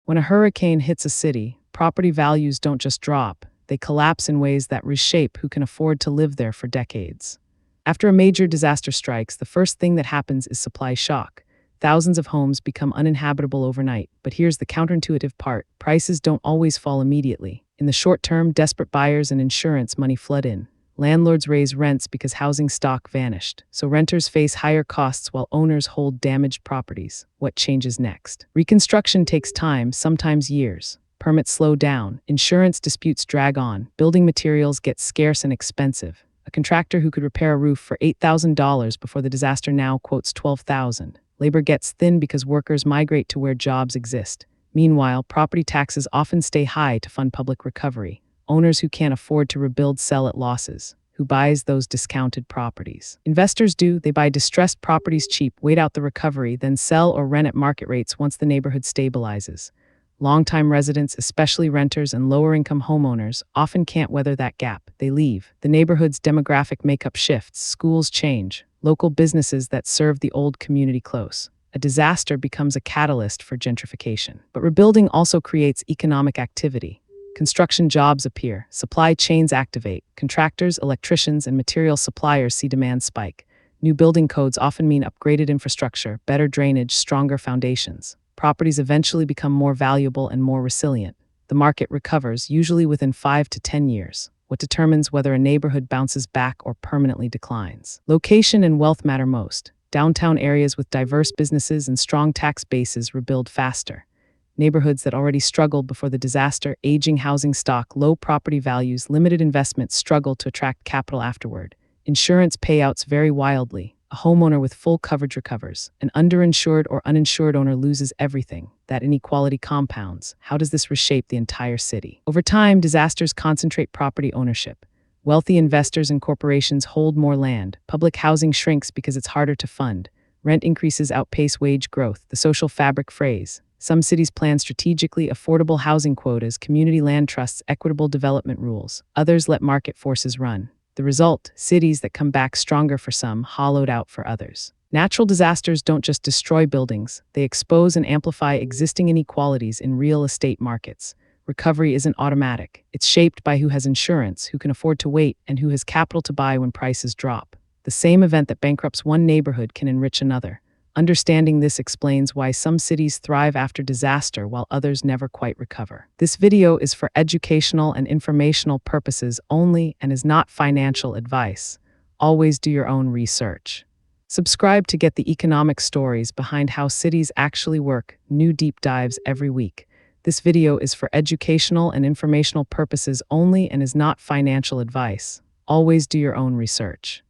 When a hurricane hits a city, property values don't just drop, they collapse in ways that reshape who can afford to live there for decades. After a major disaster strikes, the first thing that happens is supply shock. Thousands of homes become uninhabitable overnight, but here's the counterintuitive part: prices don't always fall immediately. In the short term, desperate buyers and insurance money flood in. Landlords raise rents because housing stock vanished, so renters face higher costs while owners hold damaged properties. What changes next? Reconstruction takes time, sometimes years. Permits slow down, insurance disputes drag on, building materials get scarce and expensive. A contractor who could repair a roof for $8,000 before the disaster now quotes $12,000. Labor gets thin because workers migrate to where jobs exist. Meanwhile, property taxes often stay high to fund public recovery. Owners who can't afford to rebuild sell at losses. Who buys those discounted properties? Investors do. They buy distressed properties cheap, wait out the recovery, then sell or rent at market rates once the neighborhood stabilizes. Longtime residents, especially renters and lower-income homeowners, often can't weather that gap. They leave. The neighborhood's demographic makeup shifts, schools change, local businesses that serve the old community close. A disaster becomes a catalyst for gentrification. But rebuilding also creates economic activity. Construction jobs appear, supply chains activate, contractors, electricians, and material suppliers see demand spike. New building codes often mean upgraded infrastructure, better drainage, stronger foundations. Properties eventually become more valuable and more resilient. The market recovers, usually within 5 to 10 years. What determines whether a neighborhood bounces back or permanently declines? Location and wealth matter most. Downtown areas with diverse businesses and strong tax bases rebuild faster. Neighborhoods that already struggled before the disaster, aging housing stock, low property values, limited investment struggle to attract capital afterward. Insurance payouts vary wildly. A homeowner with full coverage recovers. An underinsured or uninsured owner loses everything. That inequality compounds. How does this reshape the entire city? Over time, disasters concentrate property ownership. Wealthy investors and corporations hold more land. Public housing shrinks because it's harder to fund. Rent increases outpace wage growth, the social fabric phrase. Some cities plan strategically affordable housing quotas, community land trusts, equitable development rules. Others let market forces run. The result, cities that come back stronger for some, hollowed out for others. Natural disasters don't just destroy buildings, they expose and amplify existing inequalities in real estate markets. Recovery isn't automatic. It's shaped by who has insurance, who can afford to wait, and who has capital to buy when prices drop. The same event that bankrupts one neighborhood can enrich another. Understanding this explains why some cities thrive after disaster while others never quite recover. This video is for educational and informational purposes only and is not financial advice. Always do your own research. Subscribe to get the economic stories behind how cities actually work, new deep dives every week. This video is for educational and informational purposes only and is not financial advice. Always do your own research.